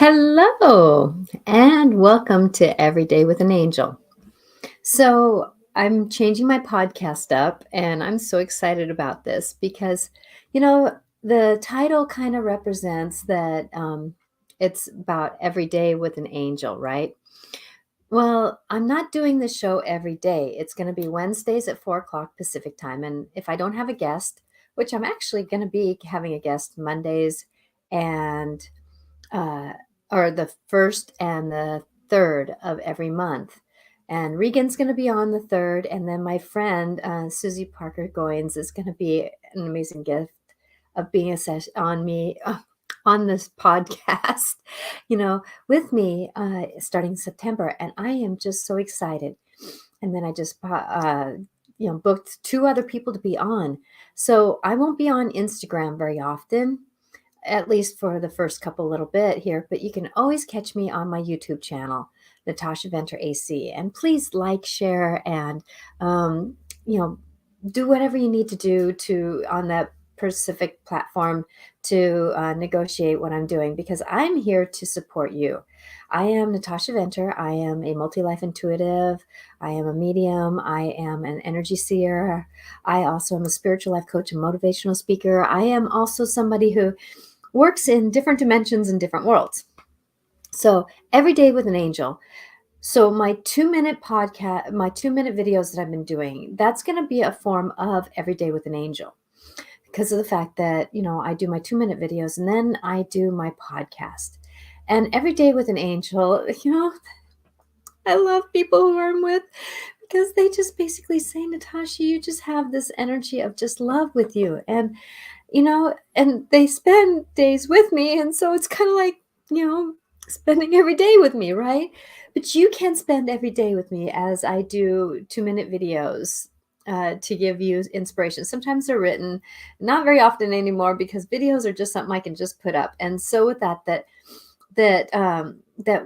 Hello, and welcome to Every Day with an Angel. So, I'm changing my podcast up, and I'm so excited about this because, you know, the title kind of represents that it's about every day with an angel, right? Well, I'm not doing the show every day. It's going to be Wednesdays at 4 o'clock Pacific time. And if I don't have a guest, which I'm actually going to be having a guest Mondays and uh, or the first and the third of every month. And Regan's going to be on the third. And then my friend, Susie Parker Goins, is going to be an amazing gift of being a session on me on this podcast, with me starting September. And I am just so excited. And then I just, booked two other people to be on. So I won't be on Instagram very often, at least for the first couple little bit here, but you can always catch me on my YouTube channel, Natasha Venter AC. And please like, share, and um, you know, do whatever you need to do to on that Pacific platform to negotiate what I'm doing, because I'm here to support you. I am Natasha Venter. I am a multi-life intuitive. I am a medium. I am an energy seer. I also am a spiritual life coach and motivational speaker. I am also somebody who works in different dimensions and different worlds. So every day with an angel. So my 2-minute podcast, my 2-minute videos that I've been doing, that's going to be a form of every day with an angel, because of the fact that, I do my 2-minute videos and then I do my podcast. And every day with an angel, I love people who I'm with because they just basically say, Natasha, you just have this energy of just love with you. And they spend days with me. And so it's kind of like, spending every day with me, right? But you can spend every day with me as I do 2-minute videos to give you inspiration. Sometimes they're written, not very often anymore, because videos are just something I can just put up. And so with that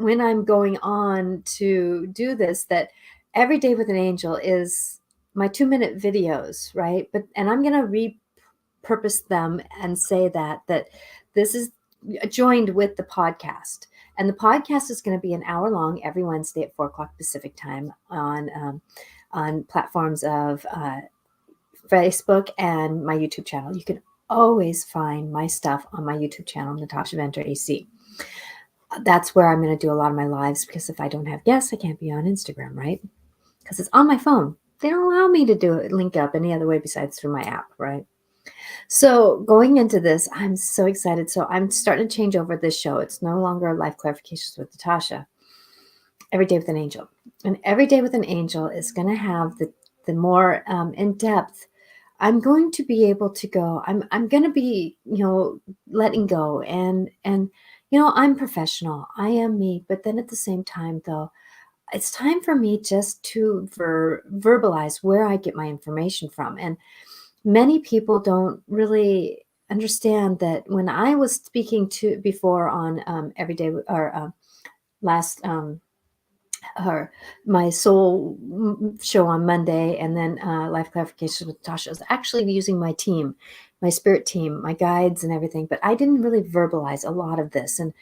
when I'm going on to do this, that every day with an angel is my 2-minute videos, right? And I'm going to repurpose them and say that this is joined with the podcast. And the podcast is going to be an hour long every Wednesday at 4 o'clock Pacific time on platforms of Facebook and my YouTube channel. You can always find my stuff on my YouTube channel, Natasha Venter AC. That's where I'm going to do a lot of my lives, because if I don't have guests, I can't be on Instagram, right? Because it's on my phone. They don't allow me to do it, link up any other way besides through my app, right? So going into this, I'm so excited. So I'm starting to change over this show. It's no longer Life Clarifications with Natasha. Every Day with an Angel. And Every Day with an Angel is going to have the more in-depth. I'm going to be able to go. I'm going to be, letting go and I'm professional. I am me. But then at the same time, though, it's time for me just to verbalize where I get my information from. And many people don't really understand that when I was speaking to before on Every Day or last or my soul show on Monday, and then Life Clarification with Tasha, I was actually using my team, my spirit team, my guides and everything, but I didn't really verbalize a lot of this. And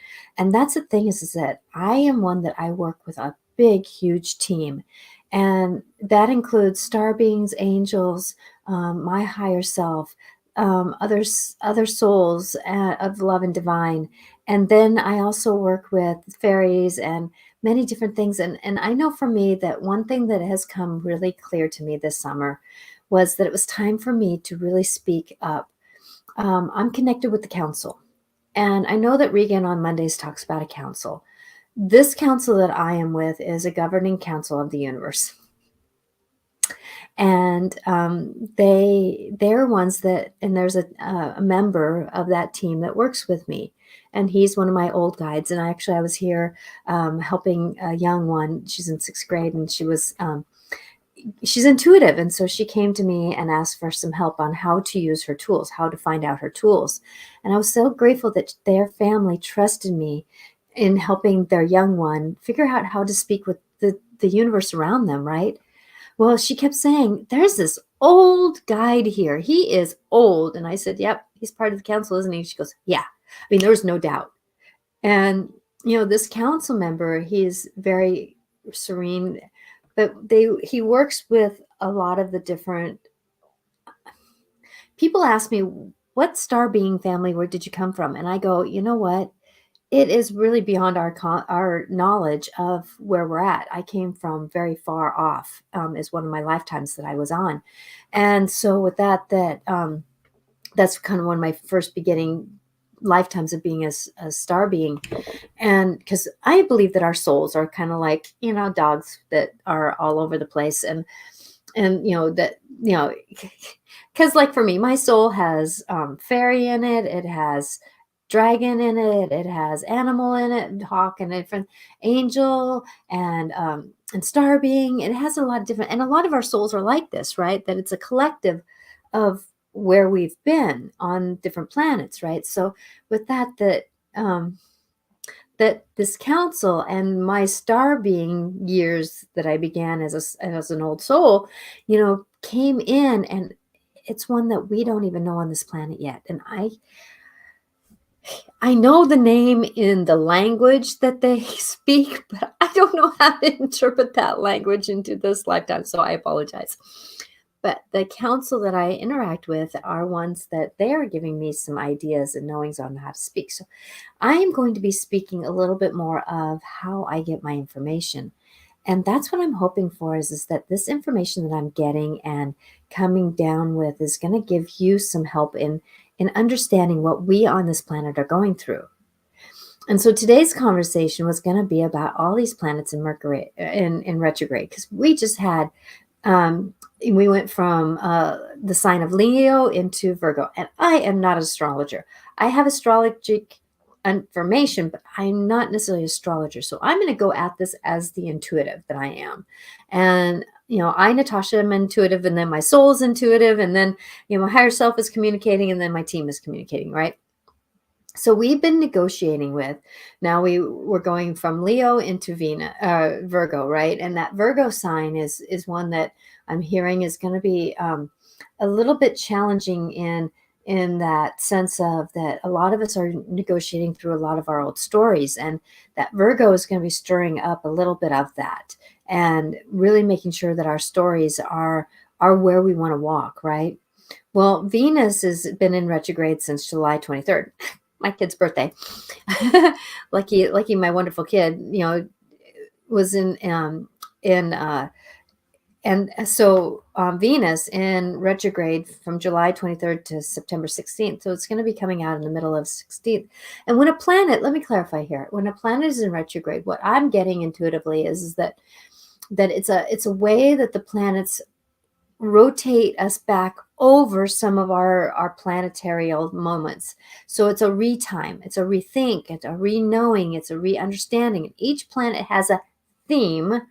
that's the thing is that I am one that I work with a big, huge team. And that includes star beings, angels, my higher self, other souls of love and divine. And then I also work with fairies and many different things. And I know for me that one thing that has come really clear to me this summer was that it was time for me to really speak up. I'm connected with the council. And I know that Regan on Mondays talks about a council. This council that I am with is a governing council of the universe. And they're ones that, and there's a member of that team that works with me, and he's one of my old guides. And I was here helping a young one. She's in 6th grade, and she's intuitive, and so she came to me and asked for some help on how to use her tools, how to find out her tools. And I was so grateful that their family trusted me in helping their young one figure out how to speak with the universe around them, right? Well, she kept saying, there's this old guide here. He is old. And I said, yep, he's part of the council, isn't he? She goes, yeah. I mean, there was no doubt. And this council member, he's very serene, but he works with a lot of the different people. Ask me, what star being family, where did you come from? And I go, you know what? It is really beyond our knowledge of where we're at. I came from very far off, is one of my lifetimes that I was on. And so with that's kind of one of my first beginning lifetimes of being a star being. And because I believe that our souls are kind of like, dogs that are all over the place. And that, because like for me, my soul has fairy in it. It has dragon in it. It has animal in it, and hawk, and different angel, and star being. It has a lot of different, and a lot of our souls are like this, right? That it's a collective of where we've been on different planets, right? So with um, that this council and my star being years that I began as an old soul, came in, and it's one that we don't even know on this planet yet. And I know the name in the language that they speak, but I don't know how to interpret that language into this lifetime, so I apologize. But the council that I interact with are ones that they are giving me some ideas and knowings on how to speak. So I am going to be speaking a little bit more of how I get my information. And that's what I'm hoping for is that this information that I'm getting and coming down with is going to give you some help in understanding what we on this planet are going through. And so today's conversation was going to be about all these planets in Mercury in retrograde, because we just had we went from the sign of Leo into Virgo, and I am not an astrologer. I have astrologic information, but I'm not necessarily an astrologer. So I'm going to go at this as the intuitive that I am. And, I, Natasha, am intuitive, and then my soul is intuitive, and then, my higher self is communicating, and then my team is communicating, right? So we've been negotiating with, now we're going from Leo into Virgo, right? And that Virgo sign is one that I'm hearing is going to be a little bit challenging in that sense of that a lot of us are negotiating through a lot of our old stories, and that Virgo is going to be stirring up a little bit of that and really making sure that our stories are where we want to walk, right? Well, Venus has been in retrograde since July 23rd. My kid's birthday. Lucky, my wonderful kid, was in and so Venus in retrograde from July 23rd to September 16th. So it's going to be coming out in the middle of 16th. And when a planet, let me clarify here, when a planet is in retrograde, what I'm getting intuitively is that it's a way that the planets rotate us back over some of our planetary moments. So it's a retime, it's a rethink, it's a re-knowing, it's a re-understanding. And each planet has a theme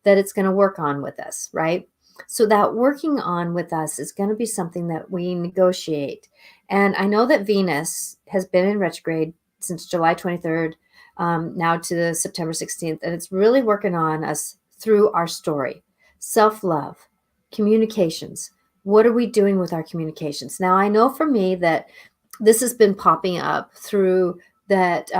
that it's going to work on with us, right? So that working on with us is going to be something that we negotiate. And I know that Venus has been in retrograde since July 23rd, now to September 16th, and it's really working on us through our story, self-love, communications. What are we doing with our communications? Now, I know for me that this has been popping up through that,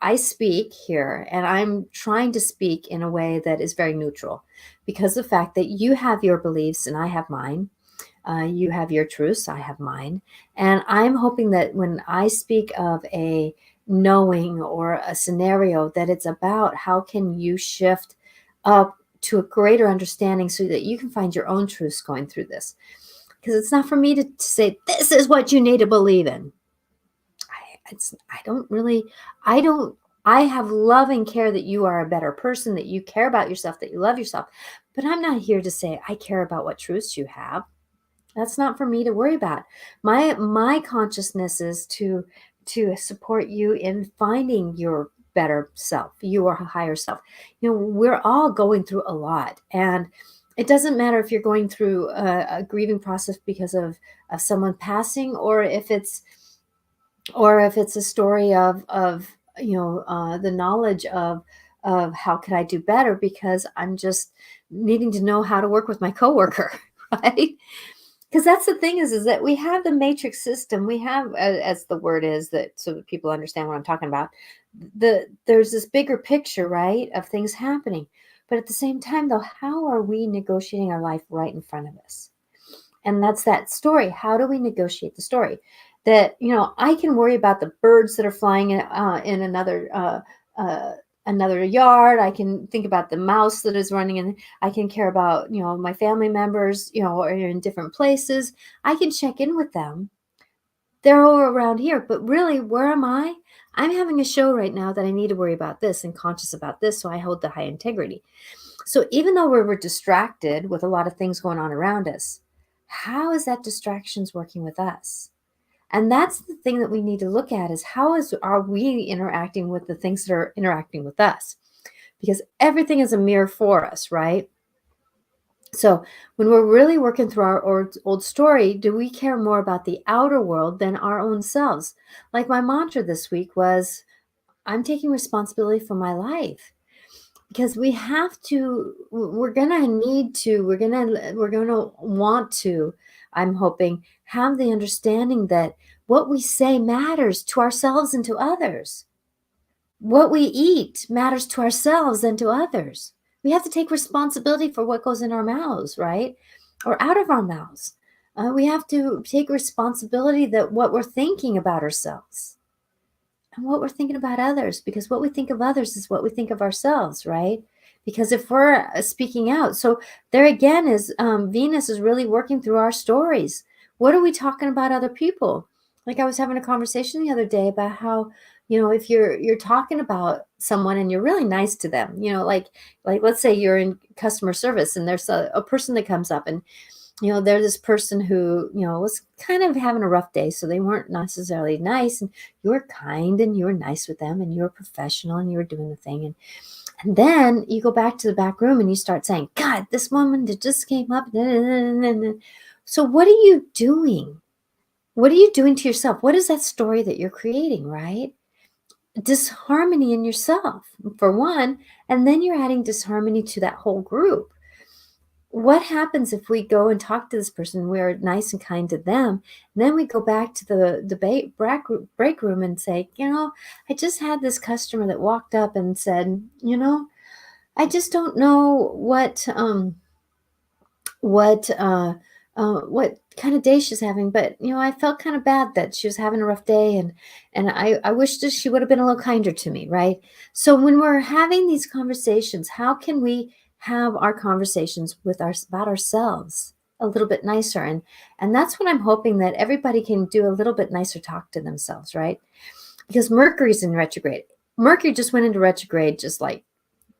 I speak here, and I'm trying to speak in a way that is very neutral, because the fact that you have your beliefs and I have mine, you have your truths, I have mine. And I'm hoping that when I speak of a knowing or a scenario, that it's about how can you shift up to a greater understanding so that you can find your own truths going through this. Because it's not for me to say, this is what you need to believe in. I have love and care that you are a better person, that you care about yourself, that you love yourself. But I'm not here to say I care about what truths you have. That's not for me to worry about. My consciousness is to support you in finding your better self, your higher self. We're all going through a lot, and it doesn't matter if you're going through a grieving process because of someone passing, or if it's a story of the knowledge of how could I do better because I'm just needing to know how to work with my coworker, right? Because that's the thing is that we have the matrix system. We have, as the word is, that so that people understand what I'm talking about, there's this bigger picture, right, of things happening. But at the same time, though, how are we negotiating our life right in front of us? And that's that story. How do we negotiate the story? That, I can worry about the birds that are flying in uh, another yard. I can think about the mouse that is running, and I can care about, my family members, are in different places. I can check in with them. They're all around here, but really, where am I? I'm having a show right now that I need to worry about this and conscious about this, so I hold the high integrity. So even though we're distracted with a lot of things going on around us, how is that distractions working with us? And that's the thing that we need to look at, is are we interacting with the things that are interacting with us? Because everything is a mirror for us, right? So when we're really working through our old story, do we care more about the outer world than our own selves? Like my mantra this week was, I'm taking responsibility for my life. Because we're going to need to, we're going to want to, I'm hoping, have the understanding that what we say matters to ourselves and to others. What we eat matters to ourselves and to others. We have to take responsibility for what goes in our mouths, right? Or out of our mouths. We have to take responsibility that what we're thinking about ourselves and what we're thinking about others, because what we think of others is what we think of ourselves, right? Because if we're speaking out, so there again is Venus is really working through our stories. What are we talking about other people? Like I was having a conversation the other day about how, if you're talking about someone and you're really nice to them, like let's say you're in customer service and there's a person that comes up, and they're this person who, was kind of having a rough day. So they weren't necessarily nice. And you were kind and you were nice with them and you were professional and you were doing the thing. And then you go back to the back room and you start saying, God, this woman that just came up. So what are you doing? What are you doing to yourself? What is that story that you're creating, right? Disharmony in yourself, for one. And then you're adding disharmony to that whole group. What happens if we go and talk to this person, we're nice and kind to them, and then we go back to the break room and say, I just had this customer that walked up and said, I just don't know what kind of day she's having, but I felt kind of bad that she was having a rough day, and I wish that she would have been a little kinder to me, right? So when we're having these conversations, how can we have our conversations about ourselves a little bit nicer? And that's what I'm hoping, that everybody can do a little bit nicer talk to themselves, right? Because Mercury's in retrograde. Mercury just went into retrograde just like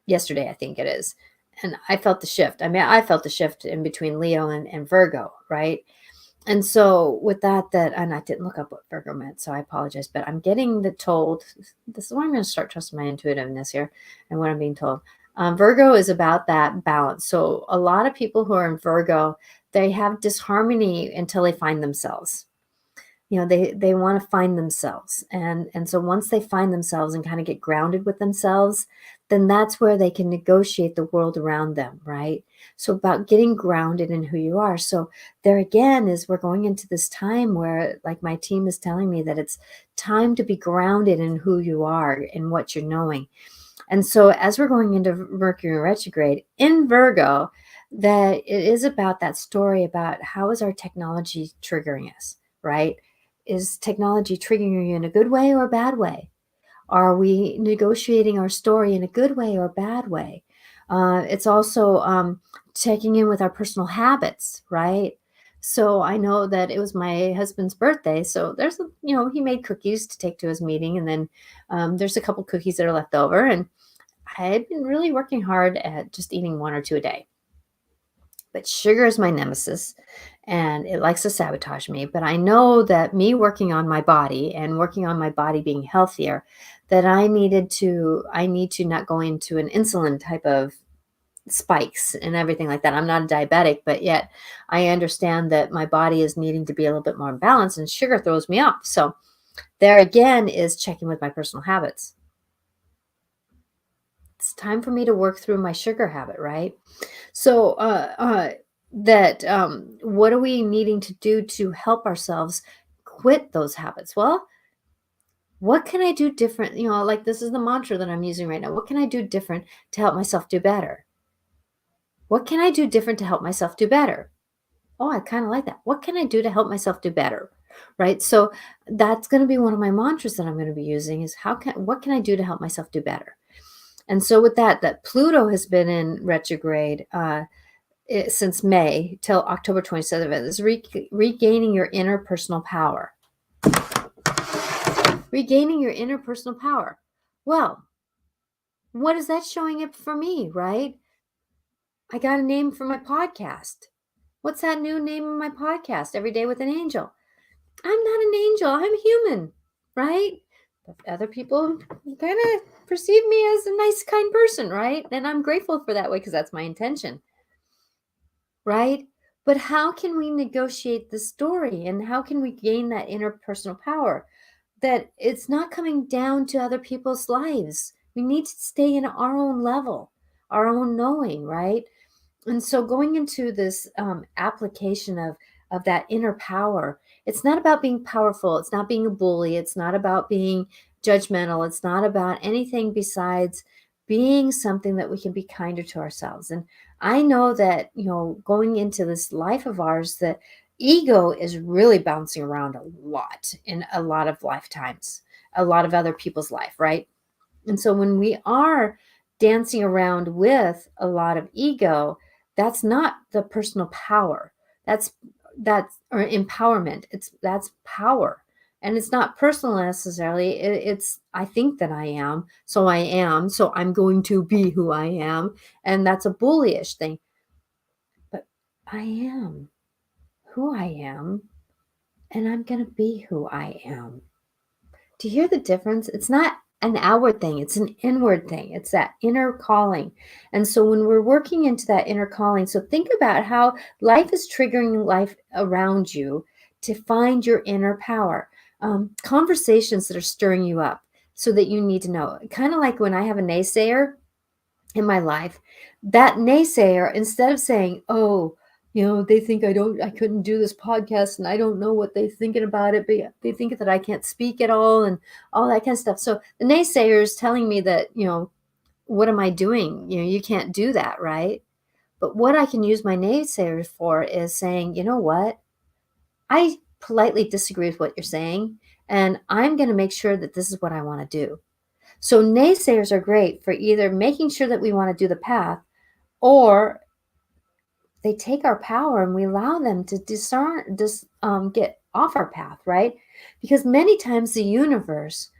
yesterday, I think it is. And I felt the shift. I mean, I felt the shift in between Leo and Virgo, right? And so with and I didn't look up what Virgo meant, so I apologize, but I'm getting told, this is why I'm going to start trusting my intuitiveness here and what I'm being told. Virgo is about that balance. So a lot of people who are in Virgo, they have disharmony until they find themselves. They want to find themselves. And so once they find themselves and kind of get grounded with themselves, then that's where they can negotiate the world around them, right? So about getting grounded in who you are. So there again is, we're going into this time where, like my team is telling me, that it's time to be grounded in who you are and what you're knowing. And so as we're going into Mercury retrograde in Virgo, that it is about that story about how is our technology triggering us, right? Is technology triggering you in a good way or a bad way? Are we negotiating our story in a good way or a bad way? It's also checking in with our personal habits, right? So I know that it was my husband's birthday. So he made cookies to take to his meeting. And then there's a couple cookies that are left over. And I've been really working hard at just eating one or two a day. But sugar is my nemesis and it likes to sabotage me. But I know that me working on my body and working on my body being healthier, that I need to not go into an insulin type of spikes and everything like that. I'm not a diabetic, but yet I understand that my body is needing to be a little bit more in balance, and sugar throws me off. So there again is checking with my personal habits. It's time for me to work through my sugar habit, right? So what are we needing to do to help ourselves quit those habits? Well, What can I do different? Like this is the mantra that I'm using right now. What can I do different to help myself do better? What can I do different to help myself do better? Oh, I kind of like that. What can I do to help myself do better? Right? So that's going to be one of my mantras that I'm going to be using is what can I do to help myself do better? And so with that Pluto has been in retrograde since May till October 27th. Is regaining your interpersonal power. Regaining your interpersonal power. Well, what is that showing up for me, right? I got a name for my podcast. What's that new name of my podcast? Every Day with an Angel. I'm not an angel. I'm human, right? But other people kind of perceive me as a nice, kind person, right? And I'm grateful for that way because that's my intention, right? But how can we negotiate the story and how can we gain that interpersonal power? That it's not coming down to other people's lives. We need to stay in our own level, our own knowing, right? And so going into this application of that inner power, it's not about being powerful. It's not being a bully. It's not about being judgmental. It's not about anything besides being something that we can be kinder to ourselves. And I know that, going into this life of ours, that ego is really bouncing around a lot in a lot of lifetimes, a lot of other people's life, right? And so when we are dancing around with a lot of ego, that's not the personal power. That's or empowerment. That's power. And it's not personal necessarily. It's I think that I am, so I am, so I'm going to be who I am. And that's a bullyish thing. But I am who I am, and I'm going to be who I am. Do you hear the difference? It's not an outward thing, it's an inward thing. It's that inner calling. And so when we're working into that inner calling, so think about how life is triggering life around you to find your inner power. Conversations that are stirring you up so that you need to know. Kind of like when I have a naysayer in my life, that naysayer, instead of saying, oh, they think I couldn't do this podcast and I don't know what they're thinking about it, but they think that I can't speak at all and all that kind of stuff. So the naysayer is telling me that, what am I doing? You can't do that, right? But what I can use my naysayers for is saying, you know what? I politely disagree with what you're saying, and I'm going to make sure that this is what I want to do. So naysayers are great for either making sure that we want to do the path, or they take our power and we allow them to get off our path, right? Because many times the universe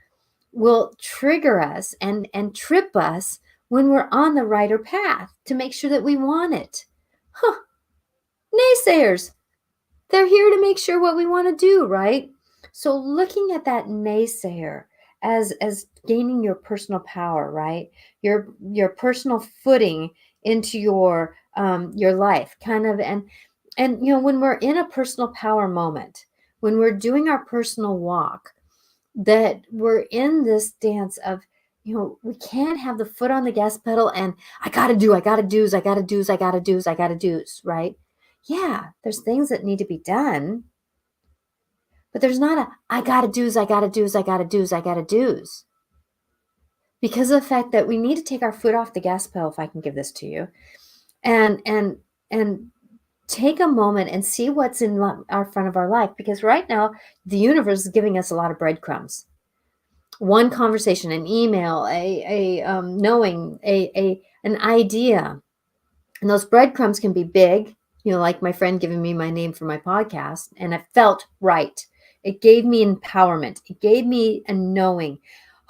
will trigger us and trip us when we're on the righter path to make sure that we want it. Huh, naysayers, they're here to make sure what we want to do, right? So looking at that naysayer as gaining your personal power, right? Your personal footing into your life, kind of, and when we're in a personal power moment, when we're doing our personal walk, that we're in this dance of, we can't have the foot on the gas pedal and I gotta do's, right? Yeah, there's things that need to be done, but there's not I gotta do's. Because of the fact that we need to take our foot off the gas pedal, if I can give this to you, and take a moment and see what's in our front of our life. Because right now, the universe is giving us a lot of breadcrumbs. One conversation, an email, knowing, an idea. And those breadcrumbs can be big, like my friend giving me my name for my podcast, and it felt right. It gave me empowerment. It gave me a knowing.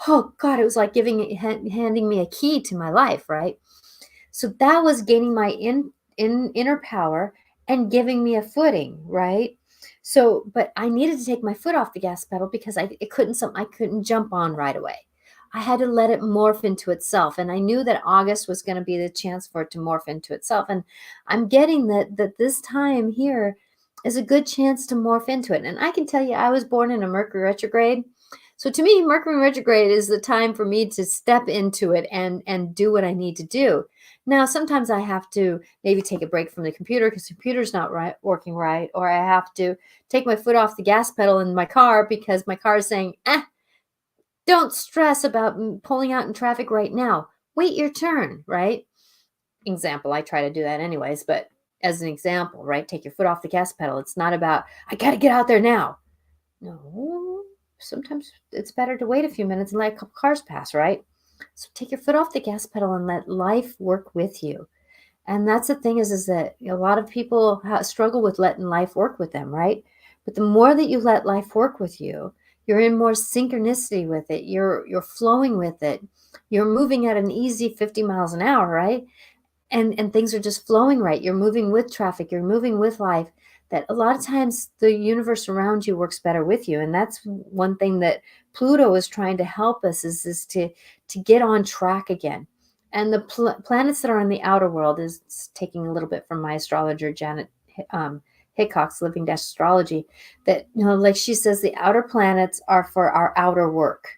Oh God, it was like handing me a key to my life, right? So that was gaining my inner power and giving me a footing, right? So, but I needed to take my foot off the gas pedal because I couldn't jump on right away. I had to let it morph into itself. And I knew that August was going to be the chance for it to morph into itself. And I'm getting that this time here is a good chance to morph into it. And I can tell you, I was born in a Mercury retrograde. So to me, Mercury retrograde is the time for me to step into it and do what I need to do. Now, sometimes I have to maybe take a break from the computer because the computer's not working right, or I have to take my foot off the gas pedal in my car because my car is saying, Don't stress about pulling out in traffic right now. Wait your turn, right? Example, I try to do that anyways, but as an example, right? Take your foot off the gas pedal. It's not about, I got to get out there now. No, sometimes it's better to wait a few minutes and let a couple cars pass, right? So take your foot off the gas pedal and let life work with you. And that's the thing is that a lot of people struggle with letting life work with them, right? But the more that you let life work with you, you're in more synchronicity with it. You're flowing with it. You're moving at an easy 50 miles an hour, right? And things are just flowing right. You're moving with traffic, you're moving with life. That a lot of times the universe around you works better with you. And that's one thing that Pluto is trying to help us is to get on track again. And the planets that are in the outer world is taking a little bit from my astrologer Janet Hickok's Living Dash Astrology, that like she says, the outer planets are for our outer work.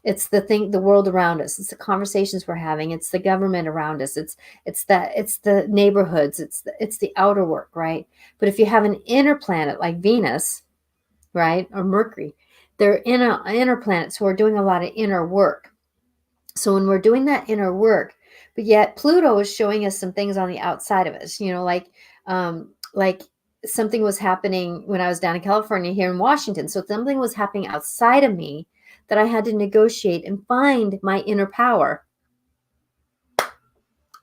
It's the world around us. It's the conversations we're having. It's the government around us. It's the neighborhoods. It's the outer work, right? But if you have an inner planet like Venus, right, or Mercury, they're inner planets who are doing a lot of inner work. So when we're doing that inner work, but yet Pluto is showing us some things on the outside of us, like something was happening when I was down in California here in Washington. So something was happening outside of me that I had to negotiate and find my inner power,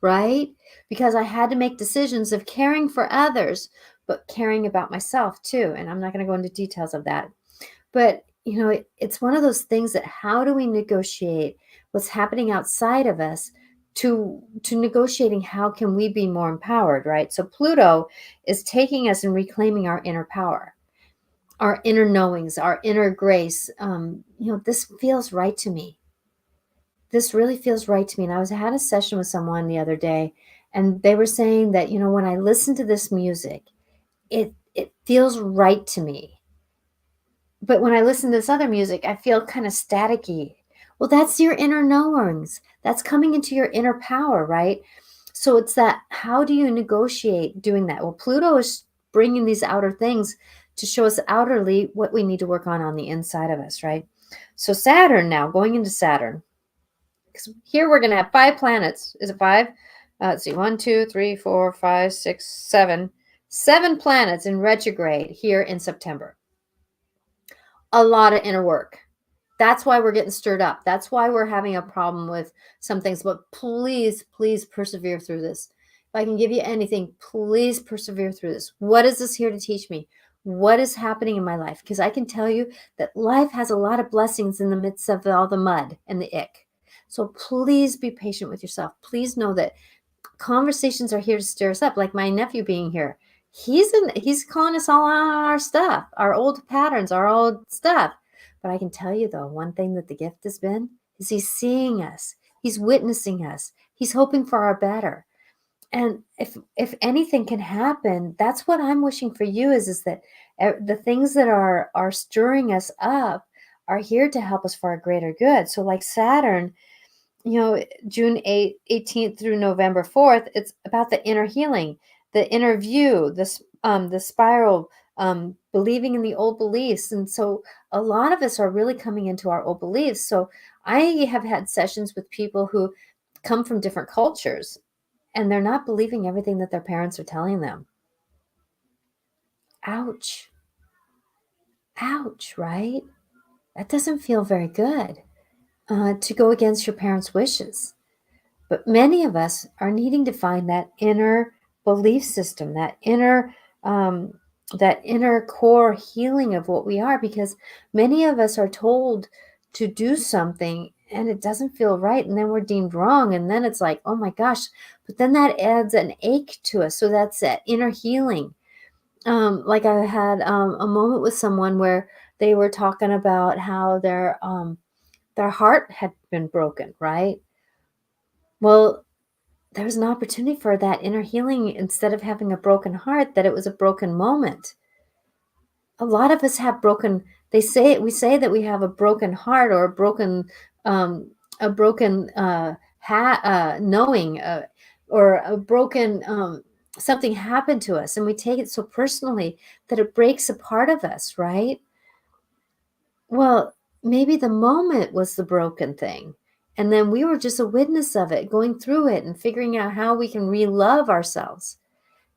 right? Because I had to make decisions of caring for others, but caring about myself too. And I'm not going to go into details of that. But, it's one of those things that how do we negotiate what's happening outside of us to negotiating how can we be more empowered, right? So Pluto is taking us and reclaiming our inner power, our inner knowings, our inner grace. This feels right to me. This really feels right to me. And I had a session with someone the other day, and they were saying that, when I listen to this music, it feels right to me. But when I listen to this other music, I feel kind of staticky. Well, that's your inner knowings. That's coming into your inner power, right? So it's that, how do you negotiate doing that? Well, Pluto is bringing these outer things to show us outerly what we need to work on the inside of us, right? So Saturn now, going into Saturn. Because here we're going to have 5 planets. Is it 5? Let's see, 1, 2, 3, 4, 5, 6, 7. 7 planets in retrograde here in September. A lot of inner work. That's why we're getting stirred up. That's why we're having a problem with some things. But please, please persevere through this. If I can give you anything, please persevere through this. What is this here to teach me? What is happening in my life? Because I can tell you that life has a lot of blessings in the midst of all the mud and the ick. So please be patient with yourself. Please know that conversations are here to stir us up. Like my nephew being here. He's calling us all on our stuff, our old patterns, our old stuff. But I can tell you though, one thing that the gift has been is he's seeing us. He's witnessing us. He's hoping for our better. And if anything can happen, that's what I'm wishing for you is that the things that are stirring us up are here to help us for our greater good. So like Saturn, June 18th through November 4th, it's about the inner healing, the inner view, the spiral, believing in the old beliefs. And so a lot of us are really coming into our old beliefs. So I have had sessions with people who come from different cultures and they're not believing everything that their parents are telling them. Ouch. Ouch, right? That doesn't feel very good to go against your parents' wishes. But many of us are needing to find that inner belief system, that inner core healing of what we are, because many of us are told to do something and it doesn't feel right, and then we're deemed wrong, and then it's like, oh my gosh, but then that adds an ache to us. So that's that inner healing. Like I had a moment with someone where they were talking about how their heart had been broken, right? Well, there's an opportunity for that inner healing. Instead of having a broken heart, that it was a broken moment. A lot of us have broken, we say that we have a broken heart or a broken knowing, or a broken, something happened to us, and we take it so personally that it breaks a part of us, right? Well, maybe the moment was the broken thing. And then we were just a witness of it, going through it and figuring out how we can re-love ourselves.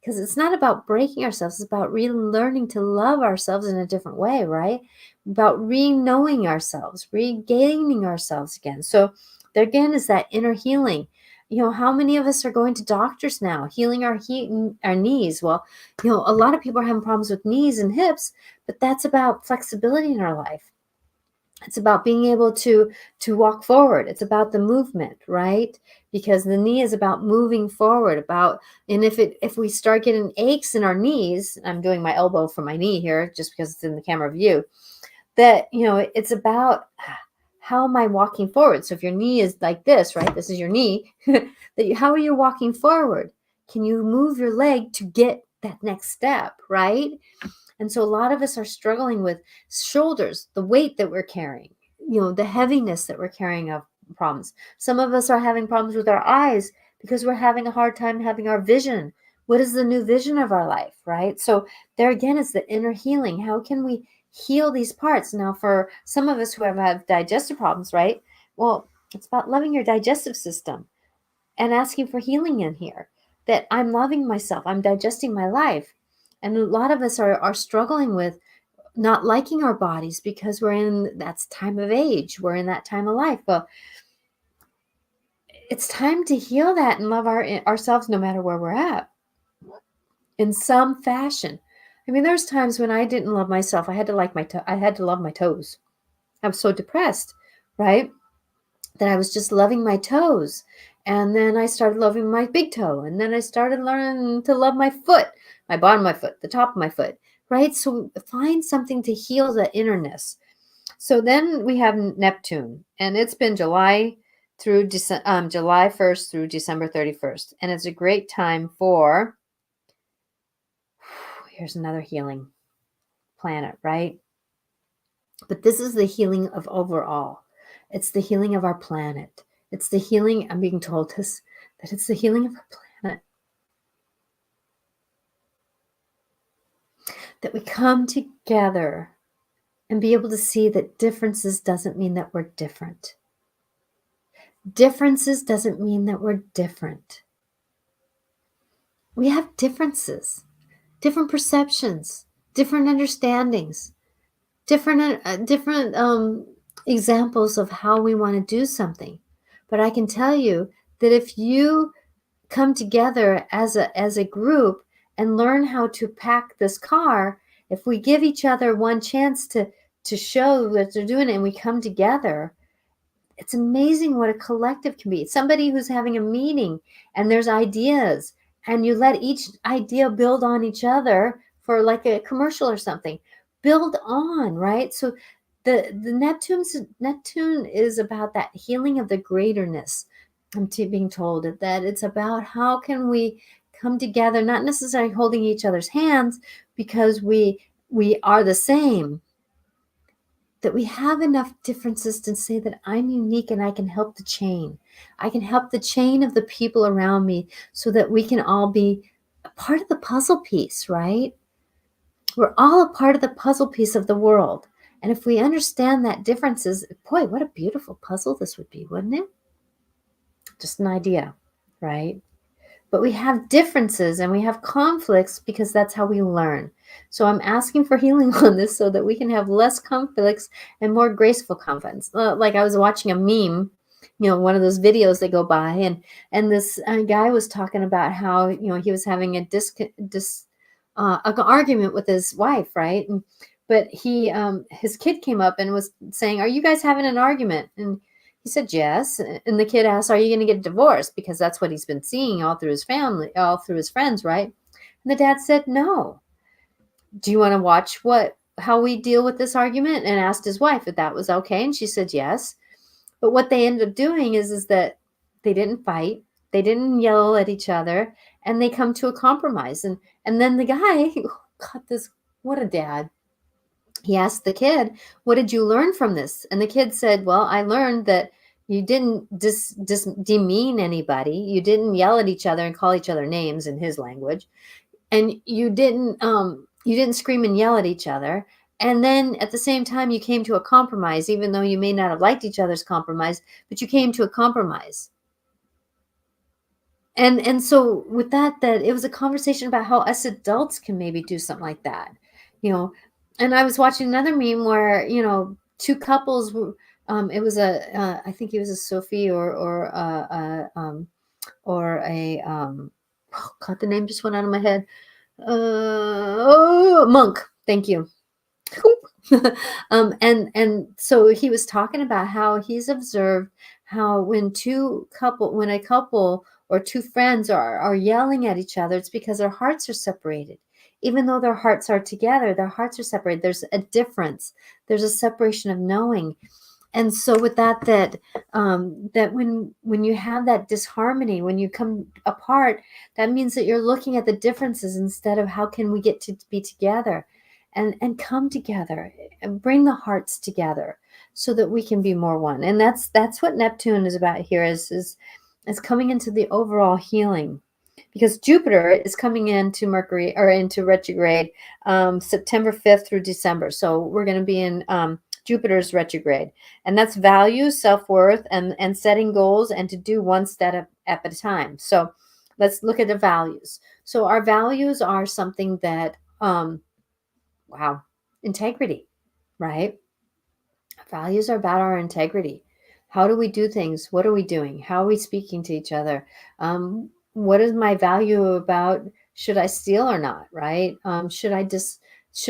Because it's not about breaking ourselves, it's about relearning to love ourselves in a different way, right? About re-knowing ourselves, regaining ourselves again. So there again is that inner healing. How many of us are going to doctors now, healing our knees? Well, a lot of people are having problems with knees and hips, but that's about flexibility in our life. It's about being able to walk forward. It's about the movement, right? Because the knee is about moving forward, and if we start getting aches in our knees, I'm doing my elbow for my knee here just because it's in the camera view, that it's about how am I walking forward? So if your knee is like this, right? This is your knee. How are you walking forward? Can you move your leg to get that next step, right? And so a lot of us are struggling with shoulders, the weight that we're carrying, the heaviness that we're carrying of problems. Some of us are having problems with our eyes because we're having a hard time having our vision. What is the new vision of our life, right? So there again is the inner healing. How can we heal these parts? Now, for some of us who have digestive problems, right? Well, it's about loving your digestive system and asking for healing in here, that I'm loving myself, I'm digesting my life. And a lot of us are struggling with not liking our bodies because we're in that time of age, we're in that time of life. Well, it's time to heal that and love ourselves no matter where we're at in some fashion. I mean, there's times when I didn't love myself. I had to I had to love my toes. I was so depressed, right? That I was just loving my toes. And then I started loving my big toe. And then I started learning to love my foot, my bottom of my foot, the top of my foot, right? So find something to heal the innerness. So then we have Neptune, and it's been July 1st through December 31st. And it's a great time for, here's another healing planet, right? But this is the healing of overall. It's the healing of our planet. It's the healing, I'm being told this, that it's the healing of our planet. That we come together and be able to see that differences doesn't mean that we're different. Differences doesn't mean that we're different. We have differences, different perceptions, different understandings, different examples of how we want to do something. But I can tell you that if you come together as a group and learn how to pack this car, if we give each other one chance to show that they're doing it and we come together, it's amazing what a collective can be. Somebody who's having a meeting and there's ideas and you let each idea build on each other for like a commercial or something. Build on, right? So the Neptune is about that healing of the greaterness. I'm being told that it's about how can we come together, not necessarily holding each other's hands because we are the same, that we have enough differences to say that I'm unique and I can help the chain. I can help the chain of the people around me so that we can all be a part of the puzzle piece, right? We're all a part of the puzzle piece of the world. And if we understand that differences, boy, what a beautiful puzzle this would be, wouldn't it? Just an idea, right? But we have differences and we have conflicts because that's how we learn. So I'm asking for healing on this so that we can have less conflicts and more graceful conflicts. Like I was watching a meme, one of those videos that go by, and this guy was talking about how he was having an argument with his wife, right? But his kid came up and was saying, "Are you guys having an argument?" And he said yes. And the kid asked, "Are you going to get divorced?" Because that's what he's been seeing all through his family, all through his friends, right? And the dad said, "No. Do you want to watch how we deal with this argument?" And asked his wife if that was okay. And she said yes. But what they ended up doing is that they didn't fight. They didn't yell at each other. And they come to a compromise. And then the guy got this, what a dad. He asked the kid, "What did you learn from this?" And the kid said, "Well, I learned that you didn't demean anybody. You didn't yell at each other and call each other names in his language. And you didn't scream and yell at each other. And then at the same time, you came to a compromise, even though you may not have liked each other's compromise, but you came to a compromise. And so with that it was a conversation about how us adults can maybe do something like that, you know. And I was watching another meme where, two couples were, it was I think it was a Sophie or a oh God, the name just went out of my head. Monk. Thank you. And so he was talking about how he's observed how when a couple or two friends are yelling at each other, it's because their hearts are separated. Even though their hearts are together, their hearts are separated. There's a difference. There's a separation of knowing. And so with that when you have that disharmony, when you come apart, that means that you're looking at the differences instead of how can we get to be together and come together and bring the hearts together so that we can be more one. And that's what Neptune is about here, is coming into the overall healing, because Jupiter is coming into Mercury or into retrograde September 5th through December. So we're going to be in Jupiter's retrograde, and that's values, self-worth, and setting goals, and to do one step at a time. So let's look at the values. So our values are something that wow, integrity, right? Values are about our integrity. How do we do things? What are we doing? How are we speaking to each other? What is my value about? Should I steal or not? Right? Should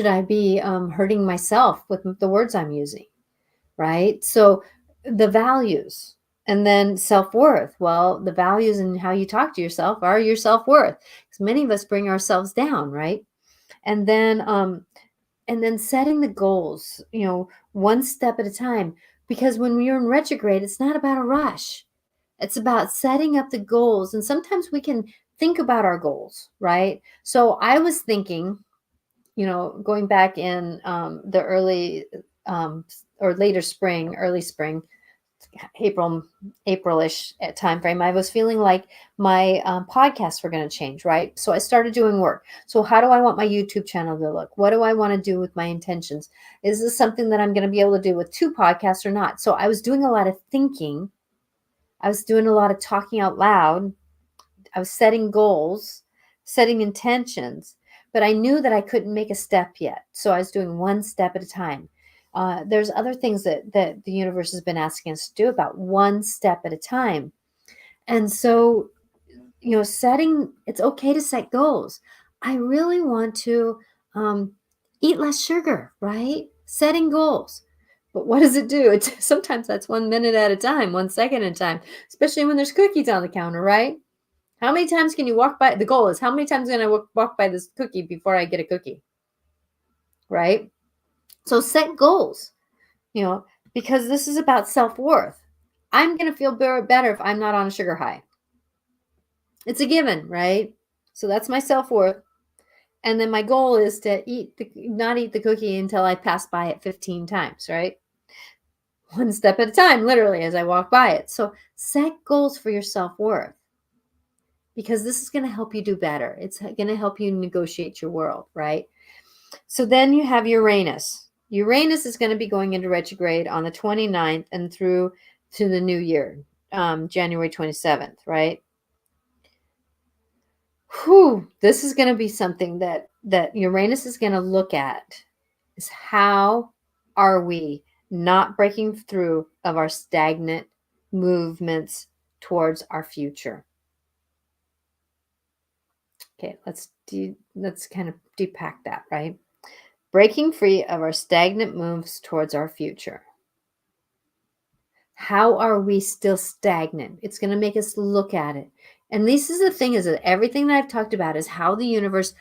I be hurting myself with the words I'm using? Right? So the values, and then self-worth. Well, the values and how you talk to yourself are your self-worth, because many of us bring ourselves down, right? And then setting the goals, one step at a time. Because when you're in retrograde, it's not about a rush. It's about setting up the goals. And sometimes we can think about our goals, right? So I was thinking, going back in the early or later spring, early spring, Aprilish time frame, I was feeling like my podcasts were going to change, right? So I started doing work. So how do I want my YouTube channel to look? What do I want to do with my intentions? Is this something that I'm going to be able to do with 2 podcasts or not? So I was doing a lot of thinking. I was doing a lot of talking out loud. I was setting goals, setting intentions, but I knew that I couldn't make a step yet. So I was doing one step at a time. There's other things that the universe has been asking us to do, about one step at a time. And so, it's okay to set goals. I really want to eat less sugar, right? Setting goals. But what does it do? Sometimes that's 1 minute at a time, 1 second at a time, especially when there's cookies on the counter, right? How many times can you walk by? The goal is, how many times can I walk by this cookie before I get a cookie, right? So set goals, because this is about self-worth. I'm going to feel better if I'm not on a sugar high. It's a given, right? So that's my self-worth. And then my goal is to not eat the cookie until I pass by it 15 times, right? One step at a time, literally, as I walk by it. So set goals for your self-worth, because this is going to help you do better. It's going to help you negotiate your world, right? So then you have Uranus. Uranus is going to be going into retrograde on the 29th and through to the new year, January 27th, right? This is going to be something that Uranus is going to look at, is how are we not breaking through of our stagnant movements towards our future. Okay, let's kind of depack that, right? Breaking free of our stagnant moves towards our future. How are we still stagnant? It's going to make us look at it. And this is the thing, is that everything that I've talked about is how the universe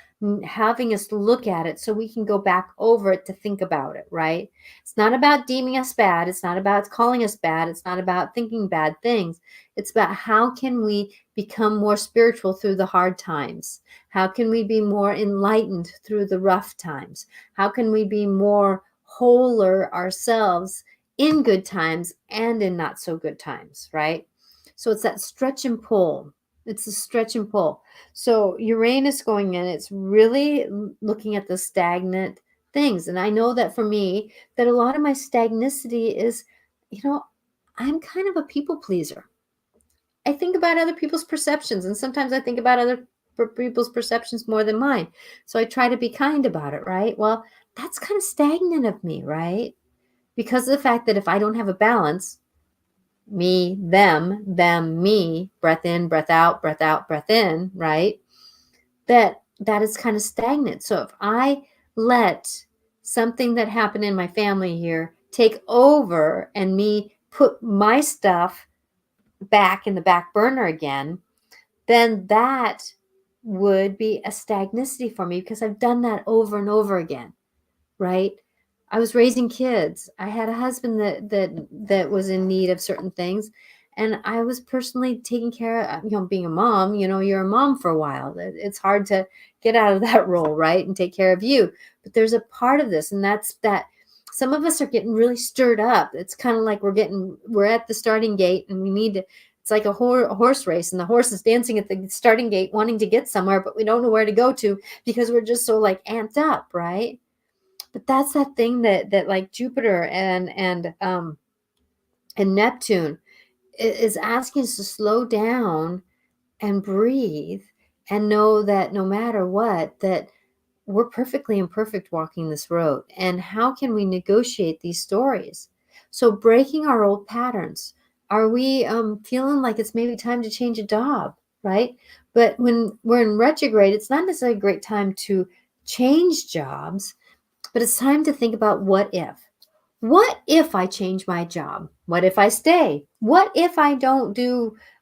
having us look at it so we can go back over it to think about it, right? It's not about deeming us bad. It's not about calling us bad. It's not about thinking bad things. It's about how can we become more spiritual through the hard times? How can we be more enlightened through the rough times? How can we be more wholer ourselves in good times and in not so good times, right? So it's that stretch and pull. It's a stretch and pull. So Uranus going in, it's really looking at the stagnant things. And I know that for me, that a lot of my stagnicity is, you know, I'm kind of a people pleaser. I think about other people's perceptions, and sometimes I think about other people's perceptions more than mine. So I try to be kind about it, right? Well, that's kind of stagnant of me, right? Because of the fact that if I don't have a balance, me, them, me, breath out, breath in, right? That is kind of stagnant. So if I let something that happened in my family here take over and me put my stuff back in the back burner again, then that would be a stagnicity for me because I've done that over and over again, right? I was raising kids. I had a husband that was in need of certain things, and I was personally taking care of, being a mom. You're a mom for a while. It's hard to get out of that role, right, and take care of you. But there's a part of this, and that's that some of us are getting really stirred up. It's kind of like we're at the starting gate, and we need to. It's like a horse race, and the horse is dancing at the starting gate, wanting to get somewhere, but we don't know where to go to because we're just so like amped up, right? But that's that thing that like Jupiter and Neptune is asking us to slow down and breathe and know that no matter what, that we're perfectly imperfect walking this road. And how can we negotiate these stories? So breaking our old patterns. Are we feeling like it's maybe time to change a job, right? But when we're in retrograde, it's not necessarily a great time to change jobs, but it's time to think about what if. What if I change my job? What if I stay? What if I don't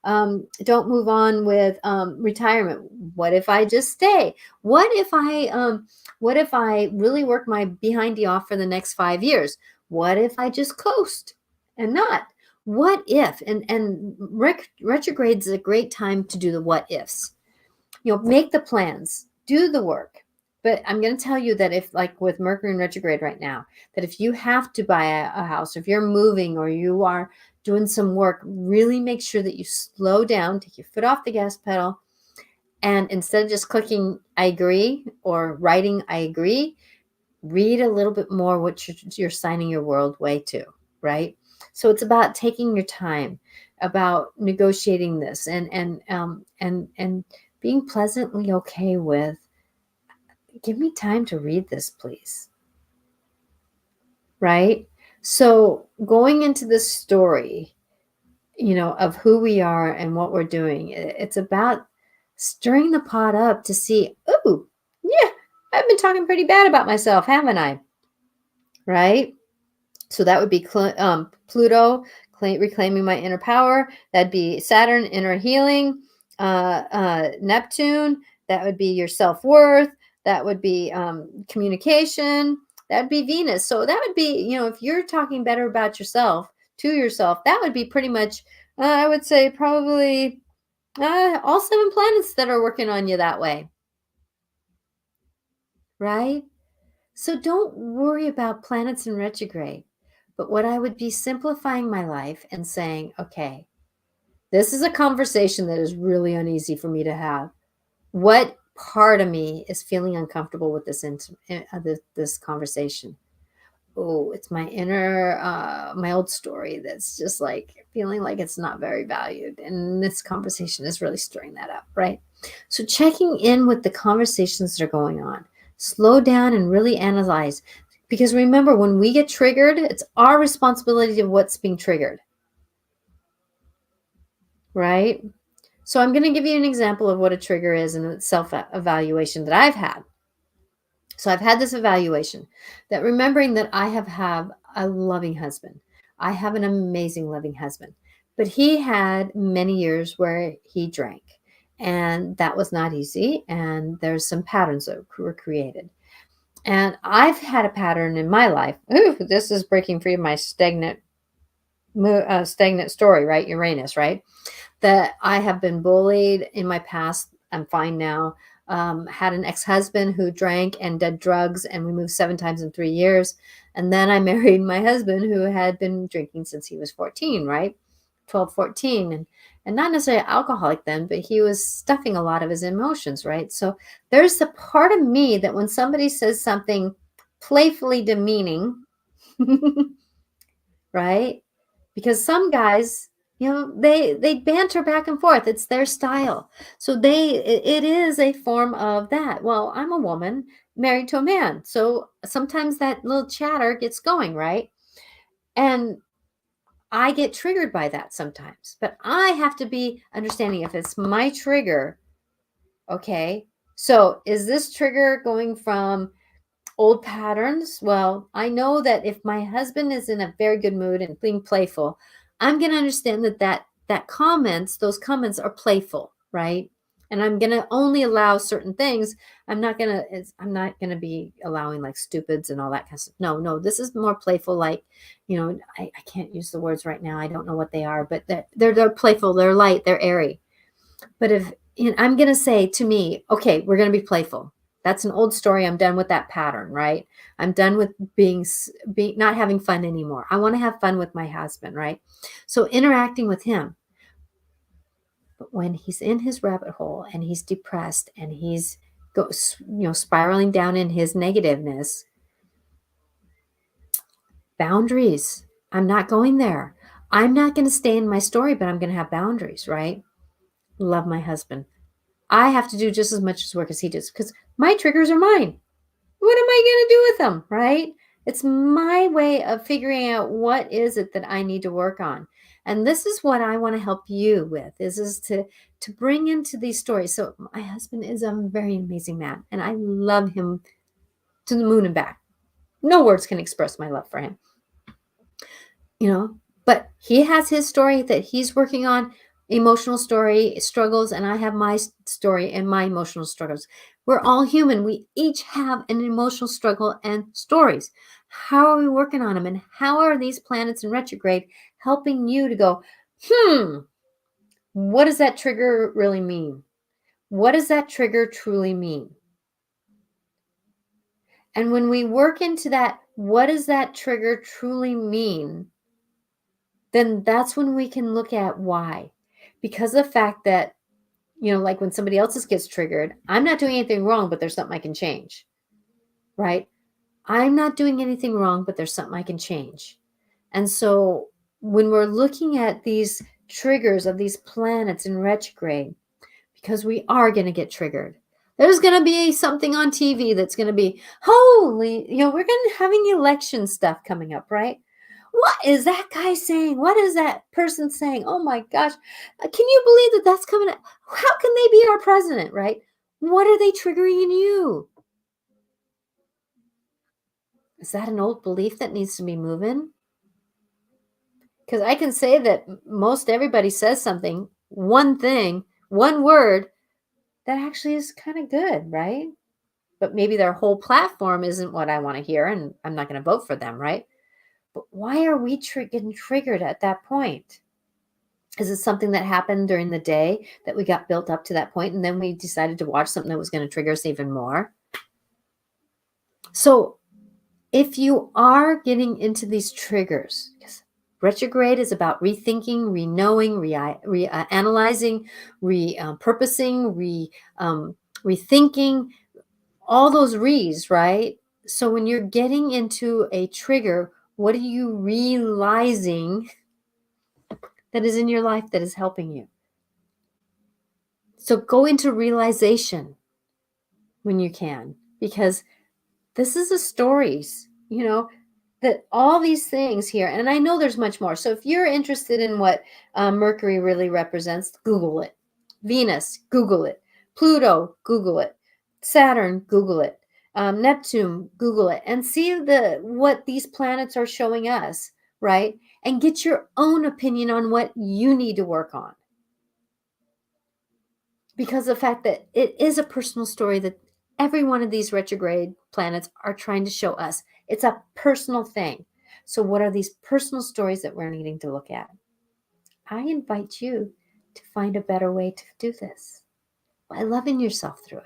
move on with retirement? What if I just stay? What if I really work my behindy off for the next 5 years? What if I just coast and not? What if? And retrograde is a great time to do the what ifs. Make the plans, do the work. But I'm going to tell you that if, like with Mercury in retrograde right now, that if you have to buy a house, if you're moving or you are doing some work, really make sure that you slow down, take your foot off the gas pedal, and instead of just clicking I agree or writing I agree, read a little bit more what you're signing your world way to, right? So it's about taking your time, about negotiating this, and being pleasantly okay with, give me time to read this, please. Right? So going into this story, of who we are and what we're doing, it's about stirring the pot up to see, oh, yeah, I've been talking pretty bad about myself, haven't I? Right? So that would be Pluto, reclaiming my inner power. That'd be Saturn, inner healing. Neptune, that would be your self-worth. That would be communication. That would be Venus. So that would be, if you're talking better about yourself, to yourself, that would be pretty much, I would say probably all 7 planets that are working on you that way. Right? So don't worry about planets in retrograde. But what I would be simplifying my life and saying, okay, this is a conversation that is really uneasy for me to have. What part of me is feeling uncomfortable with this conversation? Oh, it's my inner, my old story that's just like feeling like it's not very valued. And this conversation is really stirring that up, right? So checking in with the conversations that are going on, slow down and really analyze. Because remember, when we get triggered, it's our responsibility of what's being triggered, right? So I'm going to give you an example of what a trigger is and a self-evaluation that I've had. So I've had this evaluation that remembering that I have a loving husband. I have an amazing loving husband, but he had many years where he drank, and that was not easy. And there's some patterns that were created. And I've had a pattern in my life. Ooh, this is breaking free of my stagnant story, right? Uranus, right? That I have been bullied in my past. I'm fine now. Had an ex-husband who drank and did drugs, and we moved 7 times in 3 years. And then I married my husband who had been drinking since he was 14, right? 12, 14. And not necessarily alcoholic then, but he was stuffing a lot of his emotions, right? So there's the part of me that when somebody says something playfully demeaning, right? Because some guys, they banter back and forth. It's their style. So it is a form of that. Well, I'm a woman married to a man. So sometimes that little chatter gets going, right? And I get triggered by that sometimes. But I have to be understanding if it's my trigger, okay? So is this trigger going from old patterns? Well, I know that if my husband is in a very good mood and being playful, I'm going to understand those comments are playful, right? And I'm going to only allow certain things. I'm not going to be allowing like stupids and all that kind of stuff. No, this is more playful. Like, I can't use the words right now. I don't know what they are, but they're playful. They're light. They're airy. But if I'm going to say to me, okay, we're going to be playful. That's an old story. I'm done with that pattern, right? I'm done with being not having fun anymore. I want to have fun with my husband, right? So interacting with him. But when he's in his rabbit hole and he's depressed and he's spiraling down in his negativeness, boundaries. I'm not going there. I'm not going to stay in my story, but I'm going to have boundaries, right? Love my husband. I have to do just as much work as he does because my triggers are mine. What am I going to do with them, right? It's my way of figuring out what is it that I need to work on. And this is what I want to help you with is to bring into these stories. So my husband is a very amazing man and I love him to the moon and back. No words can express my love for him. But he has his story that he's working on, emotional story struggles, and I have my story and my emotional struggles. We're all human. We each have an emotional struggle and stories. How are we working on them, and how are these planets in retrograde helping you to go, what does that trigger really mean? What does that trigger truly mean? And when we work into that, what does that trigger truly mean? Then that's when we can look at why. Because of the fact that, like when somebody else's gets triggered, I'm not doing anything wrong, but there's something I can change, right? I'm not doing anything wrong, but there's something I can change. And so when we're looking at these triggers of these planets in retrograde, because we are going to get triggered. There's going to be something on TV that's going to be, holy, we're going to having election stuff coming up, right? What is that guy saying? What is that person saying? Oh my gosh. Can you believe that that's coming up? How can they be our president, right? What are they triggering in you? Is that an old belief that needs to be moving? Because I can say that most everybody says something, one thing, one word, that actually is kind of good, right? But maybe their whole platform isn't what I want to hear, and I'm not going to vote for them, right? But why are we getting triggered at that point? Is it something that happened during the day that we got built up to that point, and then we decided to watch something that was going to trigger us even more? So if you are getting into these triggers, because retrograde is about rethinking, re-knowing, analyzing, purposing, rethinking, all those re's, right? So when you're getting into a trigger, what are you realizing that is in your life that is helping you? So go into realization when you can, because this is the stories, that all these things here, and I know there's much more. So if you're interested in what Mercury really represents, Google it. Venus, Google it. Pluto, Google it. Saturn, Google it. Neptune, Google it, and see what these planets are showing us, right? And get your own opinion on what you need to work on. Because the fact that it is a personal story that every one of these retrograde planets are trying to show us. It's a personal thing. So what are these personal stories that we're needing to look at? I invite you to find a better way to do this by loving yourself through it.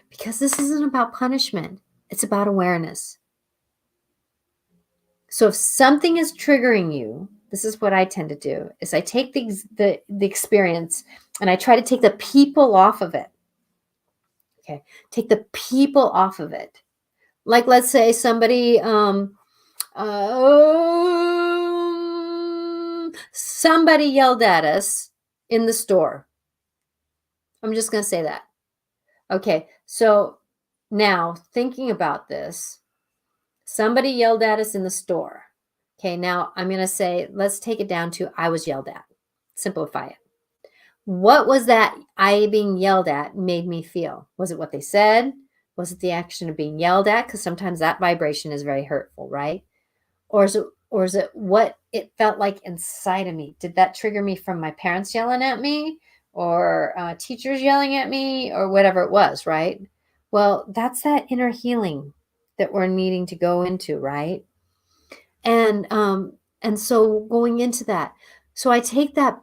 Because this isn't about punishment. It's about awareness. So if something is triggering you, this is what I tend to do, is I take the experience and I try to take the people off of it. Okay. Take the people off of it. Like, let's say somebody, somebody yelled at us in the store. I'm just going to say that. Okay, so now thinking about this, somebody yelled at us in the store. Okay, now I'm going to say, let's take it down to I was yelled at. Simplify it. What was that I being yelled at made me feel? Was it what they said? Was it the action of being yelled at? Because sometimes that vibration is very hurtful, right? Or is it what it felt like inside of me? Did that trigger me from my parents yelling at me, or teachers yelling at me, or whatever it was, right? Well, that's that inner healing that we're needing to go into, right? And so going into that, so I take that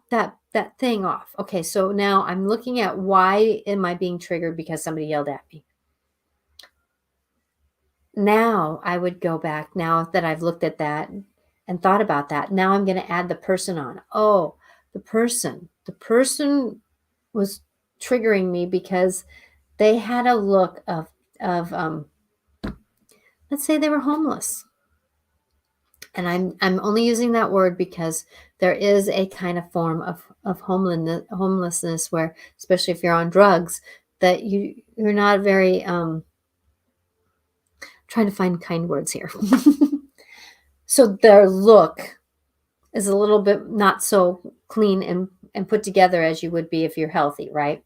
thing off. Okay, so now I'm looking at, why am I being triggered because somebody yelled at me? Now I would go back, now that I've looked at that and thought about that. Now I'm going to add the person on. Oh, the person was triggering me because they had a look of let's say they were homeless. And I'm only using that word because there is a kind of form of homelessness where, especially if you're on drugs, that you're not very trying to find kind words here. So their look is a little bit not so clean and put together as you would be if you're healthy, right?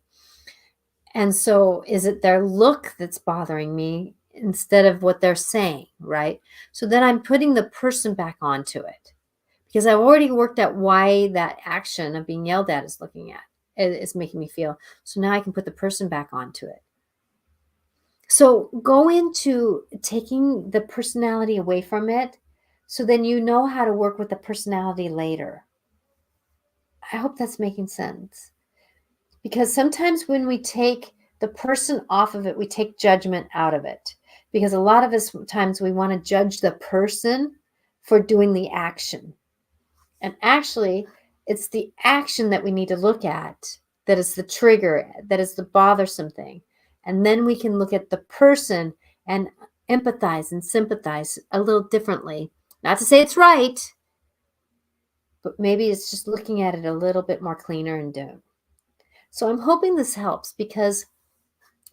And so is it their look that's bothering me instead of what they're saying, right? So then I'm putting the person back onto it, because I've already worked out why that action of being yelled at is making me feel. So now I can put the person back onto it. So go into taking the personality away from it, so then you know how to work with the personality later. I hope that's making sense. Because sometimes when we take the person off of it, we take judgment out of it. Because a lot of us times we want to judge the person for doing the action. And actually, it's the action that we need to look at that is the trigger, that is the bothersome thing. And then we can look at the person and empathize and sympathize a little differently. Not to say it's right, but maybe it's just looking at it a little bit more cleaner and down. So I'm hoping this helps, because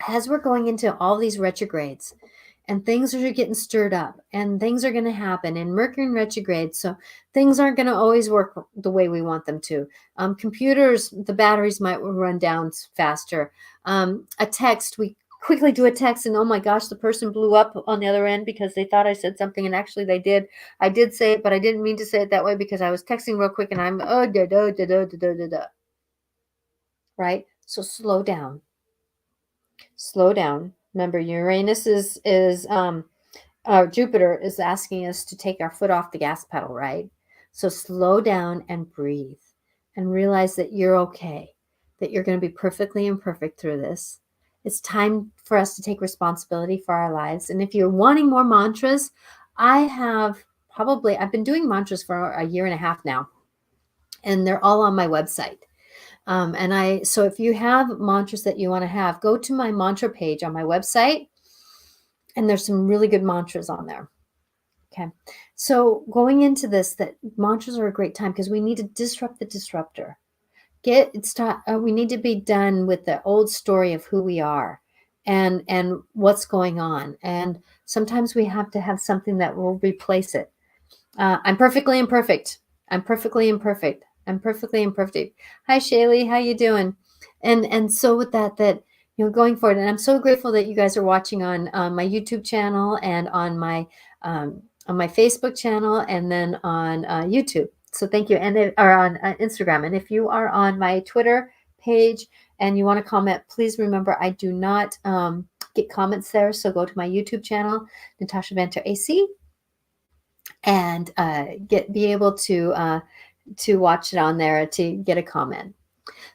as we're going into all these retrogrades and things are getting stirred up and things are going to happen, and Mercury in retrograde, so things aren't going to always work the way we want them to. Computers, the batteries might run down faster. A text, we quickly do a text and, oh my gosh, the person blew up on the other end because they thought I said something, and actually they did. I did say it, but I didn't mean to say it that way because I was texting real quick and I'm right? So slow down. Slow down. Remember, Uranus is Jupiter is asking us to take our foot off the gas pedal, right? So slow down and breathe and realize that you're okay, that you're going to be perfectly imperfect through this. It's time for us to take responsibility for our lives. And if you're wanting more mantras, I've been doing mantras for a year and a half now, and they're all on my website. So if you have mantras that you want to have, go to my mantra page on my website, and there's some really good mantras on there. Okay. So going into this, that mantras are a great time because we need to disrupt the disruptor. We need to be done with the old story of who we are and what's going on. And sometimes we have to have something that will replace it. I'm perfectly imperfect. I'm perfectly imperfect. I'm perfectly imperfect. Hi, Shaylee. How you doing? And so with that, going forward, and I'm so grateful that you guys are watching on my YouTube channel and on my Facebook channel, and then on YouTube. So thank you, or on Instagram. And if you are on my Twitter page and you want to comment, please remember I do not get comments there. So go to my YouTube channel, Natasha Venter AC, and be able to watch it on there to get a comment.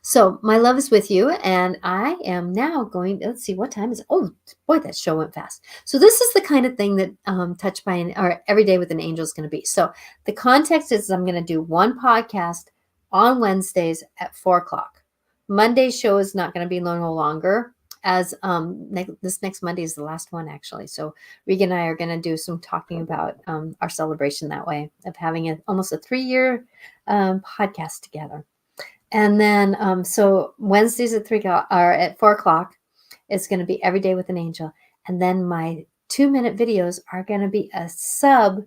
So my love is with you, and I am now going, let's see, what time is it? Oh boy, that show went fast. So this is the kind of thing that Touched by or Every Day with an Angel is going to be. So the context is I'm going to do one podcast on Wednesdays at 4 o'clock. Monday's show is not going to be no longer, as this next Monday is the last one, actually. So Regan and I are going to do some talking about our celebration that way of having almost a 3-year podcast together. And then, so Wednesdays at 4 o'clock, it's going to be Every Day with an Angel. And then my 2-minute videos are going to be a sub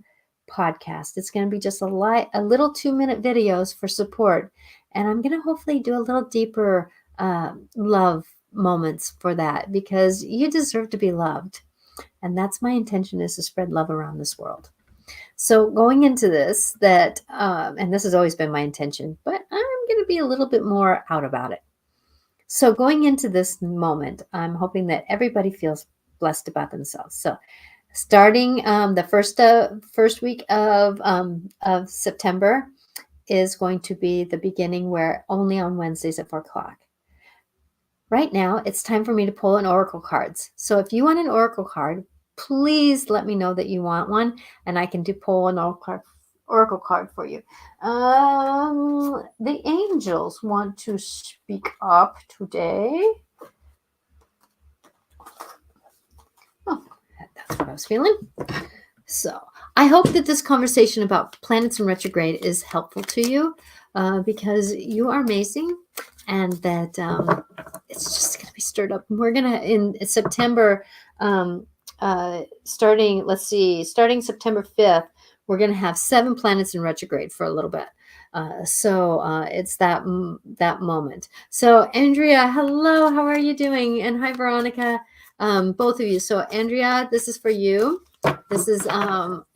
podcast. It's going to be just a little 2-minute videos for support. And I'm going to hopefully do a little deeper love moments for that, because you deserve to be loved. And that's my intention, is to spread love around this world. So going into this, and this has always been my intention, but I'm going to be a little bit more out about it. So going into this moment, I'm hoping that everybody feels blessed about themselves. So starting the first week of September is going to be the beginning, where only on Wednesdays at 4 o'clock. Right now, it's time for me to pull an oracle cards. So if you want an oracle card, please let me know that you want one, and I can pull an oracle card for you. The angels want to speak up today. Oh, that's what I was feeling. So I hope that this conversation about planets in retrograde is helpful to you, because you are amazing, and that it's just going to be stirred up. We're going to, in September, starting September 5th, we're going to have 7 planets in retrograde for a little bit. So it's that moment. So Andrea, hello, how are you doing? And hi, Veronica, both of you. So Andrea, this is for you. This is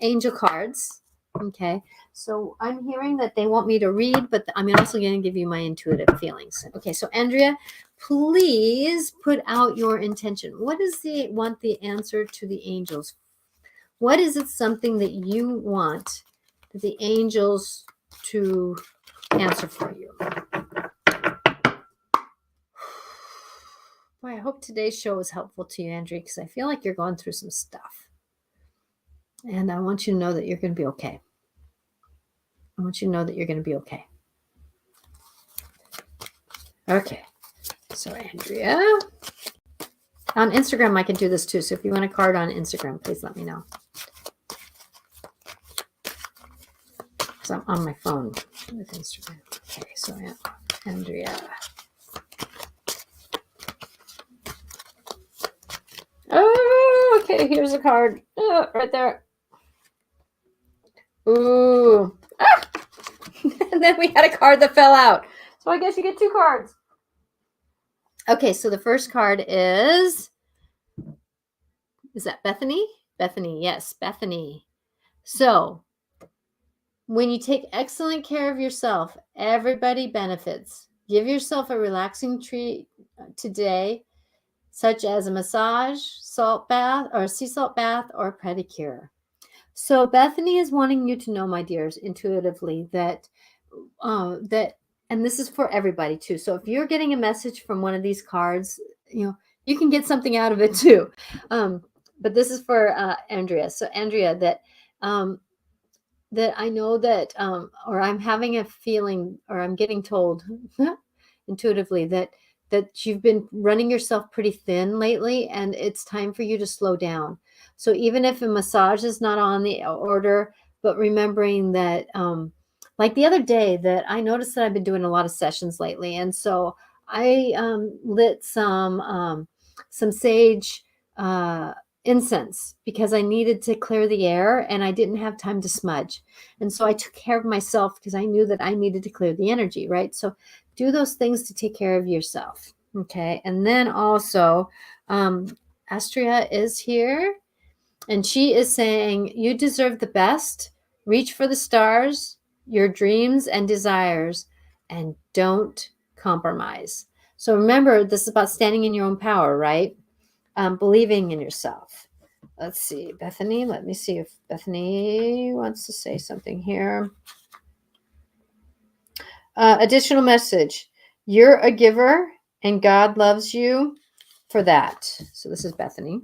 angel cards. Okay. So I'm hearing that they want me to read, but I'm also going to give you my intuitive feelings. Okay. So Andrea, please put out your intention. What is want the answer to the angels? What is it, something that you want the angels to answer for you? Boy, I hope today's show is helpful to you, Andrea, because I feel like you're going through some stuff. And I want you to know that you're going to be okay. I want you to know that you're going to be okay. Okay. So, Andrea, on Instagram, I can do this too. So if you want a card on Instagram, please let me know. Because I'm on my phone with Instagram. Okay, so Andrea. Oh, okay, here's a card. Oh, right there. Ooh. Ah! And then we had a card that fell out. So I guess you get 2 cards. Okay, so the first card is that Bethany? Bethany, yes, Bethany. So when you take excellent care of yourself, everybody benefits. Give yourself a relaxing treat today, such as a massage, salt bath, or a sea salt bath, or a pedicure. So Bethany is wanting you to know, my dears, intuitively that, and this is for everybody too. So if you're getting a message from one of these cards, you can get something out of it too. But this is for Andrea. So Andrea, that I know that, or I'm having a feeling, or I'm getting told intuitively that you've been running yourself pretty thin lately, and it's time for you to slow down. So even if a massage is not on the order, but remembering that, like the other day, that I noticed that I've been doing a lot of sessions lately. And so I lit some sage incense, because I needed to clear the air and I didn't have time to smudge. And so I took care of myself, because I knew that I needed to clear the energy, right? So do those things to take care of yourself. Okay. And then also, Astria is here, and she is saying, you deserve the best. Reach for the stars, your dreams and desires, and don't compromise. So remember, this is about standing in your own power, right? Believing in yourself. Let's see, Bethany. Let me see if Bethany wants to say something here. Additional message. You're a giver, and God loves you for that. So this is Bethany.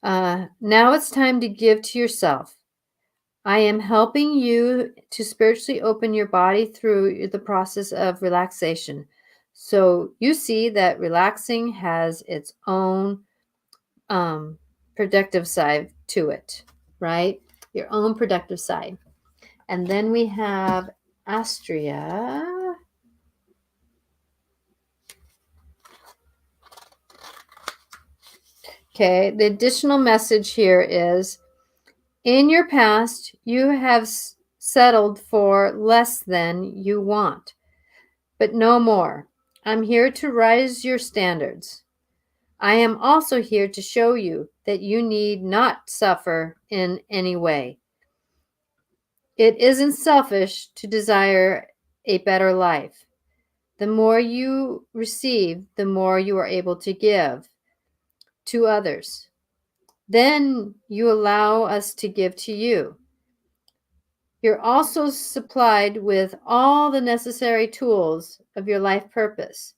Now it's time to give to yourself. I am helping you to spiritually open your body through the process of relaxation. So you see that relaxing has its own productive side to it, right? Your own productive side. And then we have Astria. Okay, the additional message here is, in your past, you have settled for less than you want, but no more. I'm here to raise your standards. I am also here to show you that you need not suffer in any way. It isn't selfish to desire a better life. The more you receive, the more you are able to give to others. Then you allow us to give to you. You're also supplied with all the necessary tools of your life purpose.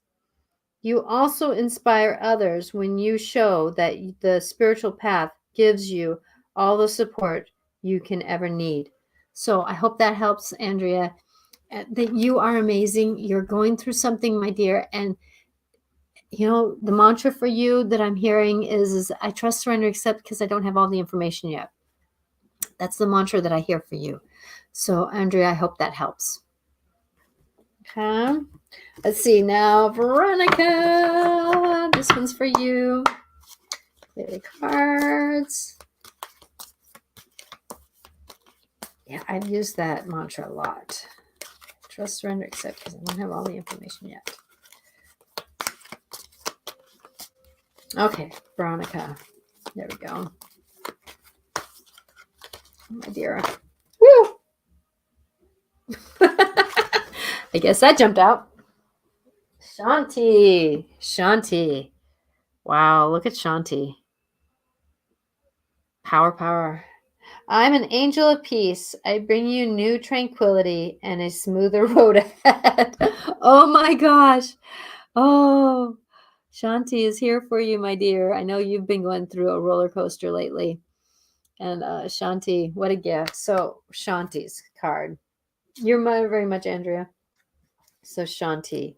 You also inspire others when you show that the spiritual path gives you all the support you can ever need. So I hope that helps, Andrea, that you are amazing. You're going through something, my dear. And, the mantra for you that I'm hearing is I trust, surrender, accept because I don't have all the information yet. That's the mantra that I hear for you. So, Andrea, I hope that helps. Okay. Let's see now, Veronica. This one's for you. Play the cards. Yeah, I've used that mantra a lot. Trust, surrender, accept, because I don't have all the information yet. Okay, Veronica. There we go. Oh, my dear. Woo! I guess that jumped out. Shanti. Shanti. Wow, look at Shanti. Power, power. I'm an angel of peace. I bring you new tranquility and a smoother road ahead. Oh my gosh. Oh, Shanti is here for you, my dear. I know you've been going through a roller coaster lately. And Shanti, what a gift. So Shanti's card. You're very much, Andrea. So Shanti.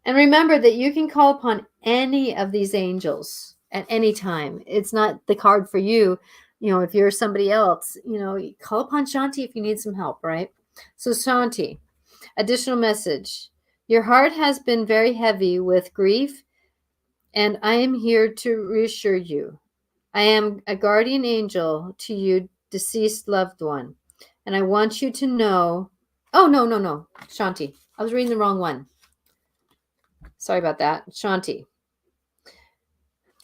And remember that you can call upon any of these angels at any time. It's not the card for you. If you're somebody else, call upon Shanti if you need some help, right? So Shanti, additional message. Your heart has been very heavy with grief, and I am here to reassure you. I am a guardian angel to you, deceased loved one. And I want you to know. Oh, no. Shanti. I was reading the wrong one. Sorry about that. Shanti.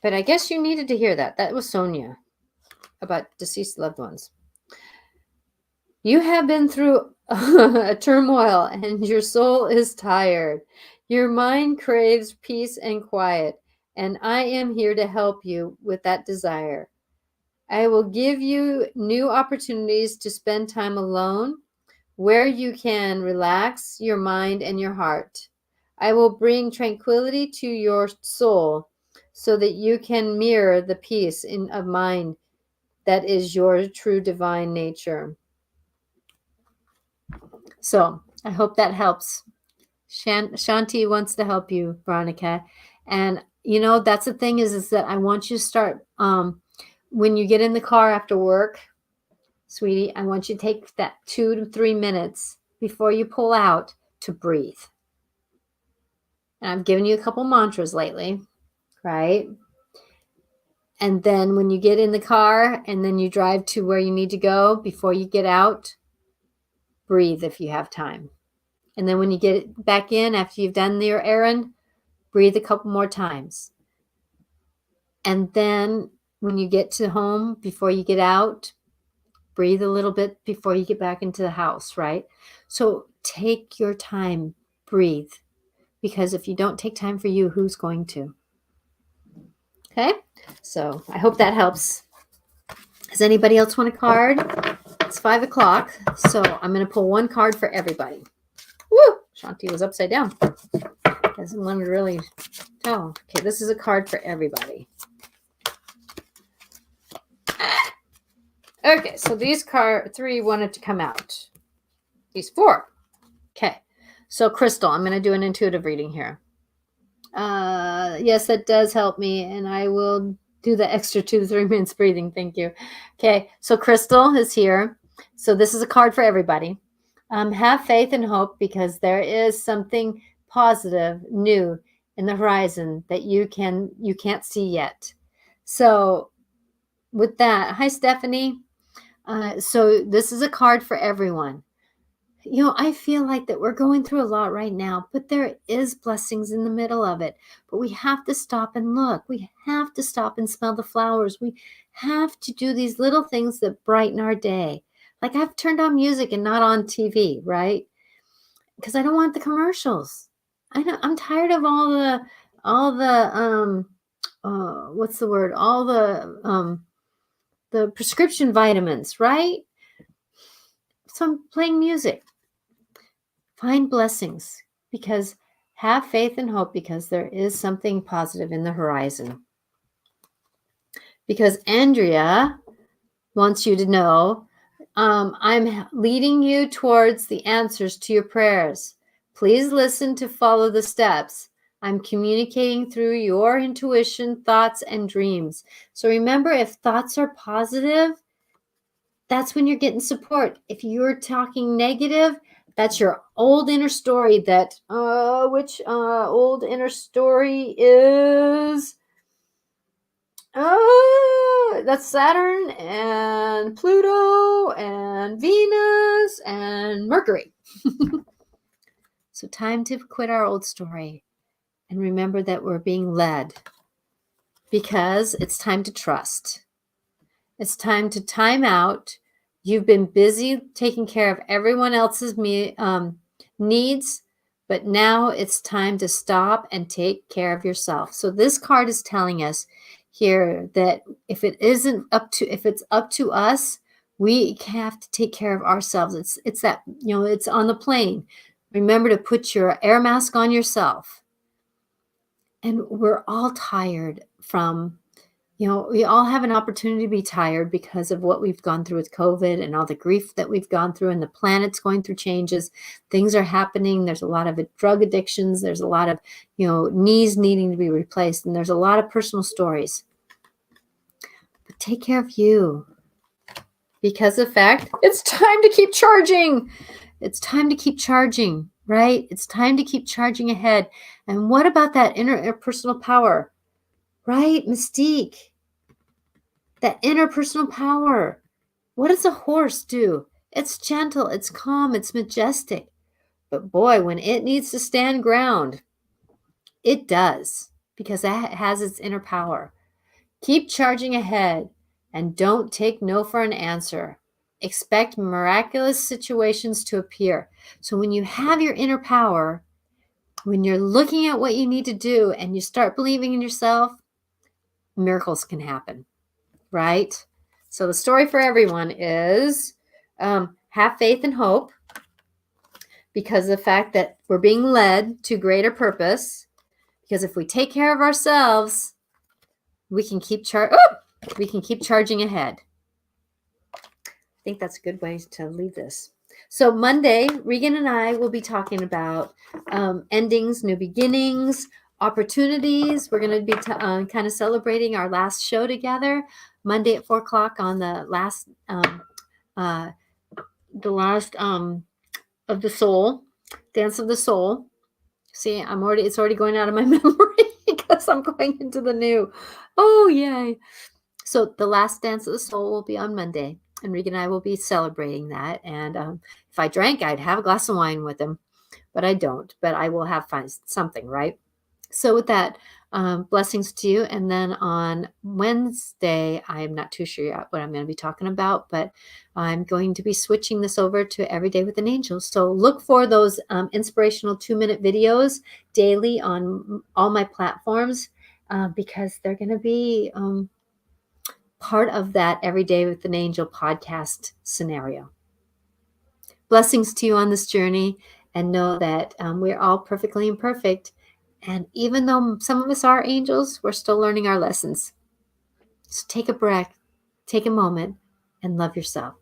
But I guess you needed to hear that. That was Sonia about deceased loved ones. You have been through a turmoil and your soul is tired. Your mind craves peace and quiet, and I am here to help you with that desire. I will give you new opportunities to spend time alone where you can relax your mind and your heart. I will bring tranquility to your soul so that you can mirror the peace of mind that is your true divine nature. So I hope that helps. Shanti wants to help you, Veronica. And, that's the thing is that I want you to start, when you get in the car after work, sweetie, I want you to take that 2 to 3 minutes before you pull out to breathe. And I've given you a couple mantras lately, right? And then when you get in the car and then you drive to where you need to go, before you get out, breathe if you have time. And then when you get back in after you've done your errand, breathe a couple more times. And then when you get to home, before you get out, breathe a little bit before you get back into the house, right? So take your time, breathe. Because if you don't take time for you, who's going to? Okay, so I hope that helps. Does anybody else want a card? It's 5 o'clock, so I'm going to pull one card for everybody. Woo! Shanti was upside down. Doesn't want to really tell. Okay, this is a card for everybody. Okay, so these three wanted to come out. These 4. Okay, So, Crystal, I'm going to do an intuitive reading here. Yes, that does help me, and I will do the extra 2 to 3 minutes breathing. Thank you. Okay, so Crystal is here. So this is a card for everybody. Have faith and hope, because there is something positive, new in the horizon that you can't see yet. So with that, hi Stephanie. So this is a card for everyone. I feel like that we're going through a lot right now, but there is blessings in the middle of it. But we have to stop and look. We have to stop and smell the flowers. We have to do these little things that brighten our day. Like I've turned on music and not on TV, right? Because I don't want the commercials. I'm tired of all the what's the word? All the prescription vitamins, right? So I'm playing music. Find blessings, because have faith and hope, because there is something positive in the horizon. Because Andrea wants you to know, I'm leading you towards the answers to your prayers. Please listen to follow the steps. I'm communicating through your intuition, thoughts, and dreams. So remember, if thoughts are positive, that's when you're getting support. If you're talking negative, that's your old inner story. Which old inner story is, that's Saturn and Pluto and Venus and Mercury. So time to quit our old story and remember that we're being led, because it's time to trust. It's time to time out. You've been busy taking care of everyone else's needs, but now it's time to stop and take care of yourself. So this card is telling us here that if it's up to us, we have to take care of ourselves. It's that, it's on the plane. Remember to put your air mask on yourself. And we're all tired from, we all have an opportunity to be tired because of what we've gone through with COVID and all the grief that we've gone through, and the planet's going through changes. Things are happening. There's a lot of drug addictions. There's a lot of, knees needing to be replaced. And there's a lot of personal stories. But take care of you, because of fact, it's time to keep charging. It's time to keep charging, right? It's time to keep charging ahead. And what about that interpersonal power, right? Mystique. That interpersonal power. What does a horse do? It's gentle, it's calm, it's majestic. But boy, when it needs to stand ground, it does, because that has its inner power. Keep charging ahead, and don't take no for an answer. Expect miraculous situations to appear. So when you have your inner power, when you're looking at what you need to do and you start believing in yourself, miracles can happen, right? So the story for everyone is have faith and hope, because of the fact that we're being led to greater purpose. Because if we take care of ourselves, we can keep charging ahead. I think that's a good way to leave this. So Monday, Regan and I will be talking about endings, new beginnings, opportunities. We're going to be kind of celebrating our last show together Monday at 4:00 on the last of the soul, dance of the soul. See, it's already going out of my memory because I'm going into the new. Oh, yay. So the last dance of the soul will be on Monday, and Regan and I will be celebrating that. And if I drank, I'd have a glass of wine with him, but I don't. But I will find something, right? So with that, blessings to you. And then on Wednesday, I'm not too sure yet what I'm going to be talking about, but I'm going to be switching this over to Every Day with an Angel. So look for those inspirational 2-minute videos daily on all my platforms, because they're going to be part of that Every Day with an Angel podcast scenario. Blessings to you on this journey, and know that we're all perfectly imperfect. And even though some of us are angels, we're still learning our lessons. So take a breath, take a moment, and love yourself.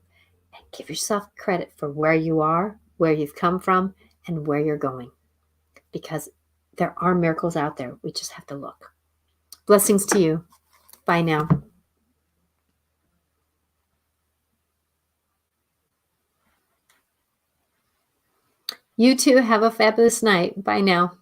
And give yourself credit for where you are, where you've come from, and where you're going, because there are miracles out there. We just have to look. Blessings to you. Bye now. You too have a fabulous night. Bye now.